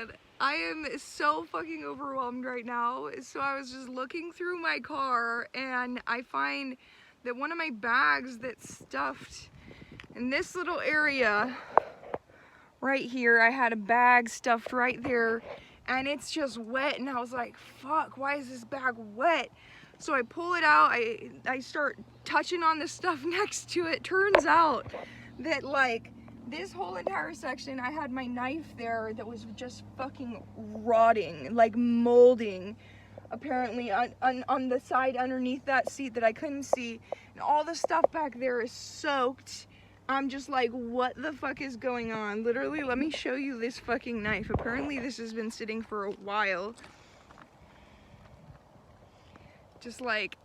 man, I am so fucking overwhelmed right now. So I was just looking through my car and I find that one of my bags that's stuffed in this little area right here, I had a bag stuffed right there and it's just wet, and I was like, fuck, why is this bag wet? So I pull it out, I start touching on the stuff next to it. Turns out that like this whole entire section, I had my knife there that was just fucking rotting, like molding, apparently on the side underneath that seat that I couldn't see, and all the stuff back there is soaked. I'm just like, what the fuck is going on? Literally, let me show you this fucking knife. Apparently this has been sitting for a while. Just like,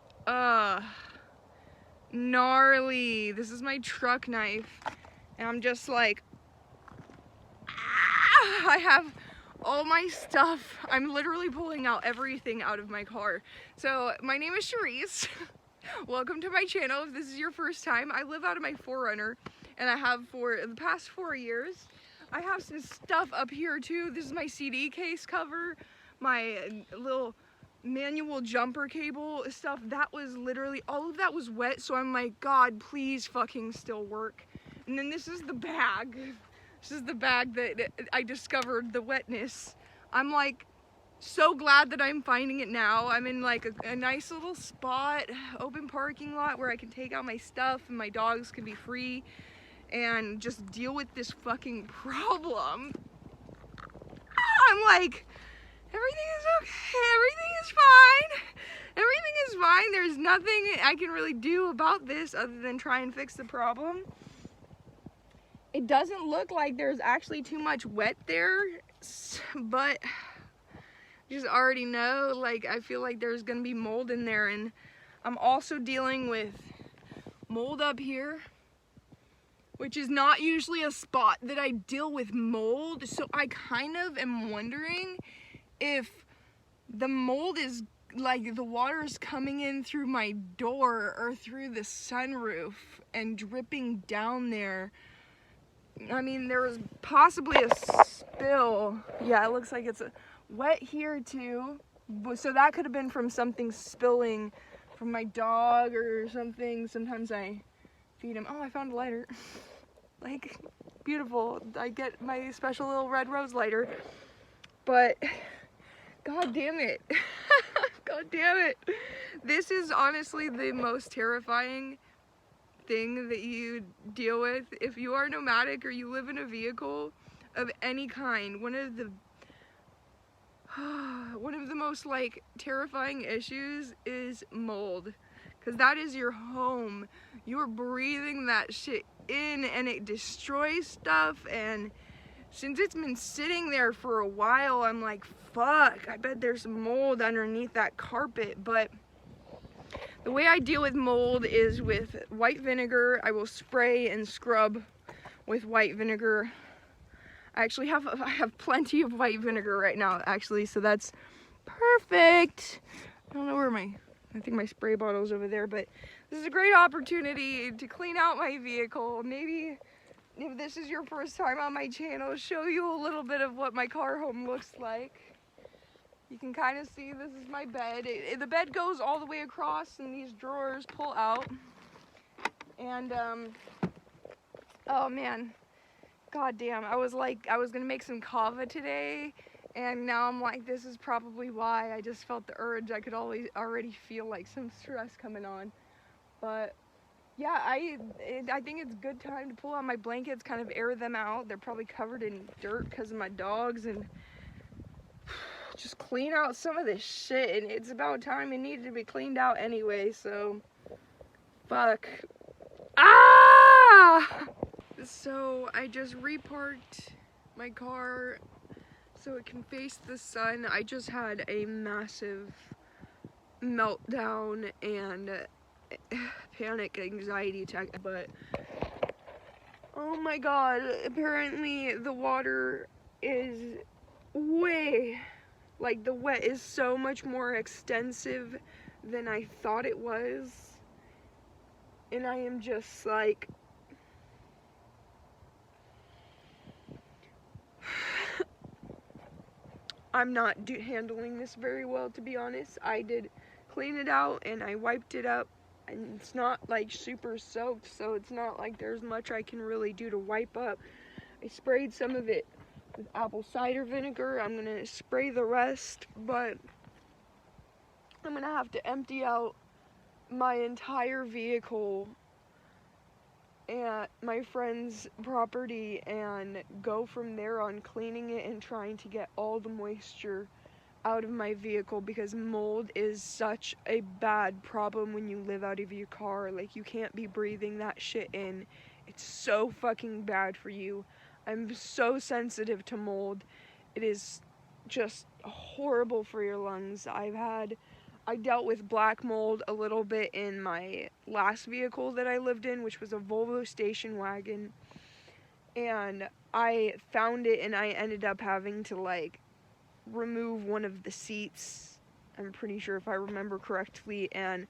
gnarly. This is my truck knife. And I'm just like, I have all my stuff. I'm literally pulling out everything out of my car. So my name is Charisse. Welcome to my channel. If this is your first time, I live out of my 4Runner, and I have for the past 4 years. I have some stuff up here too. This is my CD case cover, my little manual jumper cable stuff. That was literally, all of that was wet, so I'm like, God, please fucking still work. And then this is the bag. This is the bag that I discovered the wetness. I'm like so glad that I'm finding it now. I'm in like a nice little spot, open parking lot where I can take out my stuff and my dogs can be free and just deal with this fucking problem. I'm like, everything is okay, everything is fine. Everything is fine. There's nothing I can really do about this other than try and fix the problem. It doesn't look like there's actually too much wet there, but just already know, like, I feel like there's gonna be mold in there, and I'm also dealing with mold up here, which is not usually a spot that I deal with mold. So I kind of am wondering if the mold is like the water is coming in through my door or through the sunroof and dripping down there. I mean, there was possibly a spill. Yeah, it looks like it's wet here too. So that could have been from something spilling from my dog or something. Sometimes I feed him. Oh, I found a lighter. Like, beautiful. I get my special little red rose lighter. But, god damn it. God damn it. This is honestly the most terrifying thing that you deal with if you are nomadic or you live in a vehicle of any kind. One of the most like terrifying issues is mold, because that is your home. You're breathing that shit in and it destroys stuff, and since it's been sitting there for a while, I'm like, fuck, I bet there's mold underneath that carpet. But the way I deal with mold is with white vinegar. I will spray and scrub with white vinegar. I have plenty of white vinegar right now, actually, so that's perfect. I don't know where I think my spray bottle's over there, but this is a great opportunity to clean out my vehicle. Maybe if this is your first time on my channel, show you a little bit of what my car home looks like. You can kind of see this is my bed. The bed goes all the way across, and these drawers pull out. And, oh man, god damn, I was like, I was gonna make some kava today, and now I'm like, this is probably why. I just felt the urge. I could already feel like some stress coming on. But yeah, I think it's a good time to pull out my blankets, kind of air them out. They're probably covered in dirt because of my dogs, and just clean out some of this shit. And it's about time it needed to be cleaned out anyway, so fuck. Ah! So I just reparked my car so it can face the sun. I just had a massive meltdown and panic anxiety attack, but oh my god, apparently the water is way, like, the wet is so much more extensive than I thought it was, and I am just like, I'm not handling this very well, to be honest. I did clean it out and I wiped it up, and it's not like super soaked, so it's not like there's much I can really do to wipe up. I sprayed some of it with apple cider vinegar. I'm gonna spray the rest, but I'm gonna have to empty out my entire vehicle at my friend's property and go from there on cleaning it and trying to get all the moisture out of my vehicle, because mold is such a bad problem when you live out of your car. Like, you can't be breathing that shit in. It's so fucking bad for you. I'm so sensitive to mold. It is just horrible for your lungs. I dealt with black mold a little bit in my last vehicle that I lived in, which was a Volvo station wagon. And I found it and I ended up having to like remove one of the seats, I'm pretty sure, if I remember correctly, and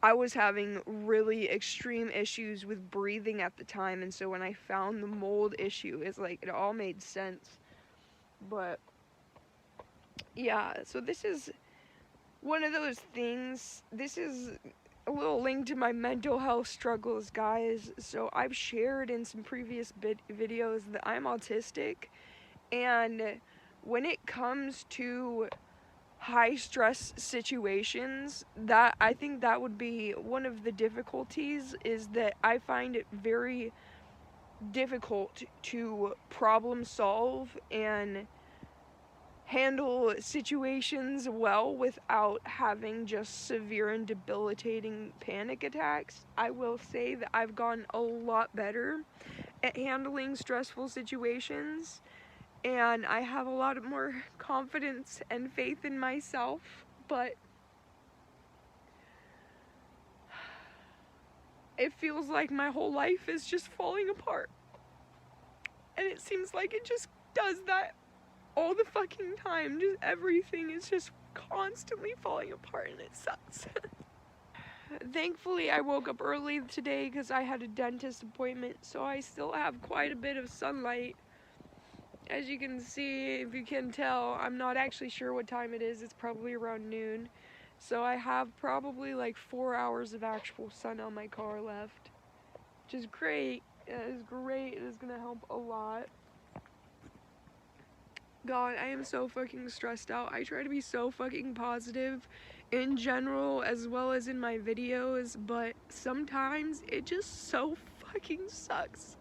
I was having really extreme issues with breathing at the time, and so when I found the mold issue, it's like it all made sense. But yeah, so this is one of those things. This is a little link to my mental health struggles, guys. So I've shared in some previous videos that I'm autistic, and when it comes to high stress situations, that I think that would be one of the difficulties, is that I find it very difficult to problem solve and handle situations well without having just severe and debilitating panic attacks. I will say that I've gotten a lot better at handling stressful situations, and I have a lot more confidence and faith in myself, but it feels like my whole life is just falling apart. And it seems like it just does that all the fucking time. Just everything is just constantly falling apart, and it sucks. Thankfully, I woke up early today because I had a dentist appointment, so I still have quite a bit of sunlight. As you can see, if you can tell, I'm not actually sure what time it is. It's probably around noon. So I have probably like 4 hours of actual sun on my car left, which is great. It is great. It is going to help a lot. God, I am so fucking stressed out. I try to be so fucking positive in general as well as in my videos, but sometimes it just so fucking sucks.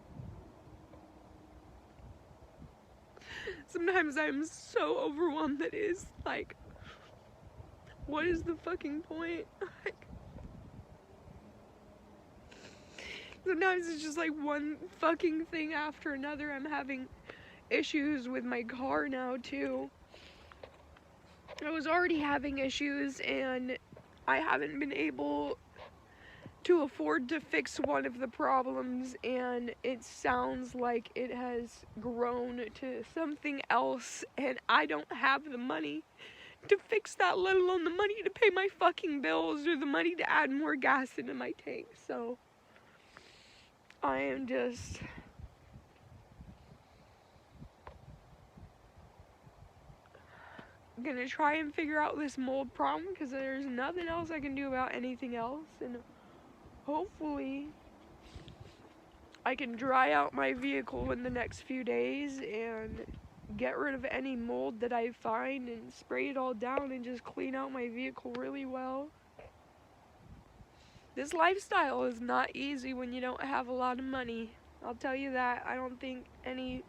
Sometimes I'm so overwhelmed that it is like, what is the fucking point? Like, sometimes it's just like one fucking thing after another. I'm having issues with my car now too. I was already having issues, and I haven't been able to afford to fix one of the problems, and it sounds like it has grown to something else, and I don't have the money to fix that, let alone the money to pay my fucking bills or the money to add more gas into my tank. So I am just gonna try and figure out this mold problem, because there's nothing else I can do about anything else, and hopefully I can dry out my vehicle in the next few days and get rid of any mold that I find and spray it all down and just clean out my vehicle really well. This lifestyle is not easy when you don't have a lot of money. I'll tell you that. I don't think any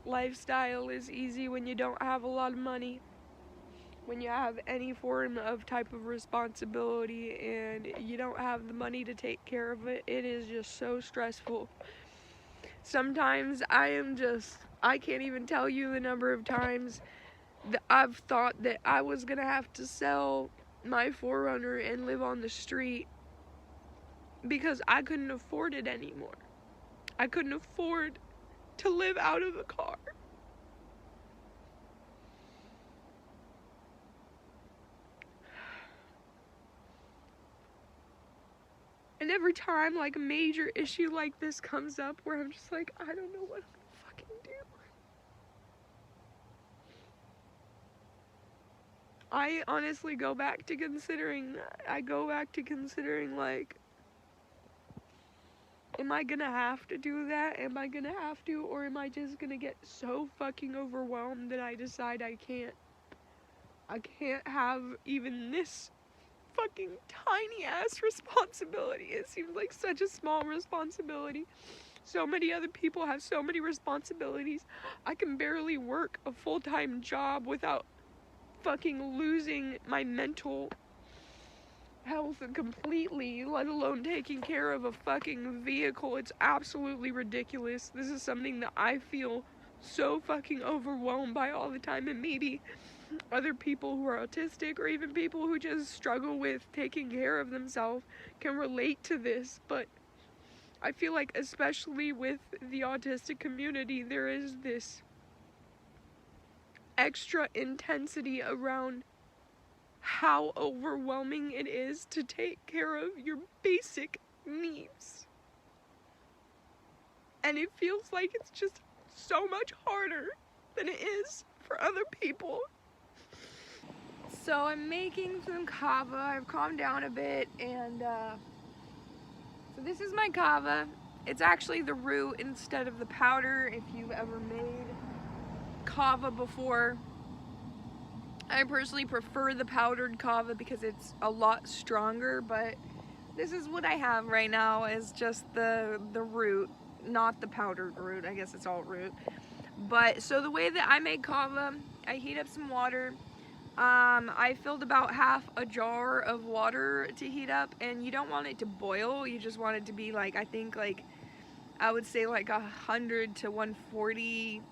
lifestyle is easy when you don't have a lot of money. When you have any form of type of responsibility and you don't have the money to take care of it, it is just so stressful. Sometimes I can't even tell you the number of times that I've thought that I was gonna have to sell my 4Runner and live on the street because I couldn't afford it anymore. I couldn't afford to live out of a car. And every time like a major issue like this comes up where I'm just like, I don't know what I'm gonna fucking do. I honestly go back to considering, like, am I gonna have to do that? Am I gonna have to? Or am I just gonna get so fucking overwhelmed that I decide I can't have even this fucking tiny ass responsibility. It seems like such a small responsibility. So many other people have so many responsibilities. I can barely work a full-time job without fucking losing my mental health completely, let alone taking care of a fucking vehicle. It's absolutely ridiculous. This is something that I feel so fucking overwhelmed by all the time, and maybe other people who are autistic or even people who just struggle with taking care of themselves can relate to this. But I feel like, especially with the autistic community, there is this extra intensity around how overwhelming it is to take care of your basic needs. And it feels like it's just so much harder than it is for other people. So I'm making some kava. I've calmed down a bit, and so this is my kava. It's actually the root instead of the powder. If you've ever made kava before, I personally prefer the powdered kava because it's a lot stronger, but this is what I have right now, is just the root, not the powdered root. I guess it's all root. But so the way that I make kava, I heat up some water. I filled about half a jar of water to heat up, and you don't want it to boil. You just want it to be like, I think like, I would say like 100 to 140,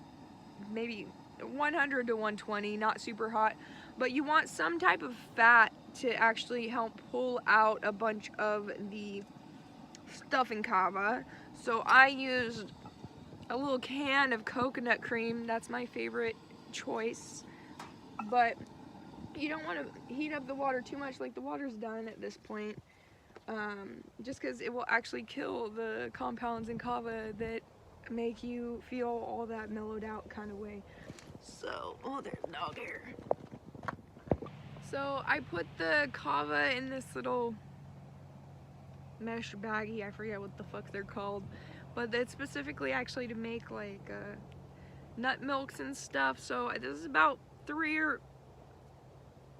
maybe 100 to 120, not super hot. But you want some type of fat to actually help pull out a bunch of the stuff in kava. So I used a little can of coconut cream. That's my favorite choice. But you don't want to heat up the water too much, like the water's done at this point, just because it will actually kill the compounds in kava that make you feel all that mellowed out kind of way. So, oh, there's a dog here. So I put the kava in this little mesh baggie. I forget what the fuck they're called, but it's specifically actually to make like nut milks and stuff. So this is about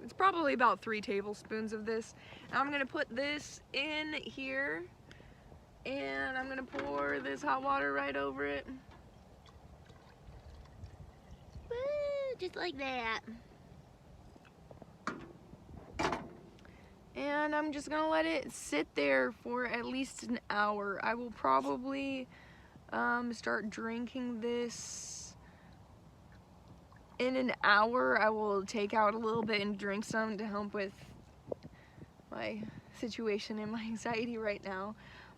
it's probably about 3 tablespoons of this. And I'm gonna put this in here, and I'm gonna pour this hot water right over it. Woo, just like that. And I'm just gonna let it sit there for at least an hour. I will probably start drinking this in an hour. I will take out a little bit and drink some to help with my situation and my anxiety right now.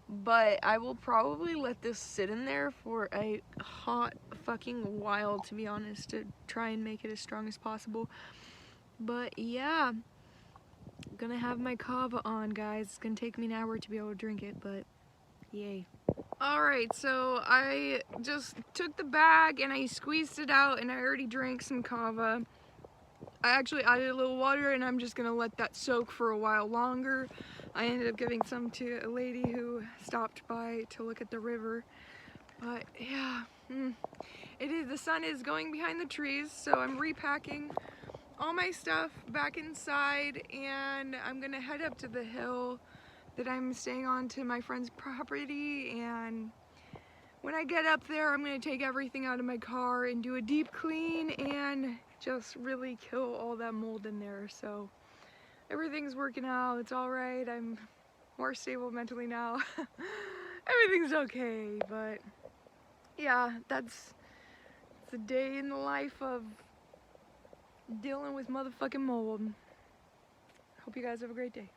But I will probably let this sit in there for a hot fucking while, to be honest, to try and make it as strong as possible. But yeah, I'm gonna have my kava on, guys. It's gonna take me an hour to be able to drink it, but yay. Alright, so I just took the bag and I squeezed it out, and I already drank some kava. I actually added a little water, and I'm just gonna let that soak for a while longer. I ended up giving some to a lady who stopped by to look at the river. But yeah, the sun is going behind the trees, so I'm repacking all my stuff back inside, and I'm gonna head up to the hill that I'm staying on to my friend's property. And when I get up there, I'm gonna take everything out of my car and do a deep clean and just really kill all that mold in there. So everything's working out, it's all right. I'm more stable mentally now. Everything's okay. But yeah, it's a day in the life of dealing with motherfucking mold. Hope you guys have a great day.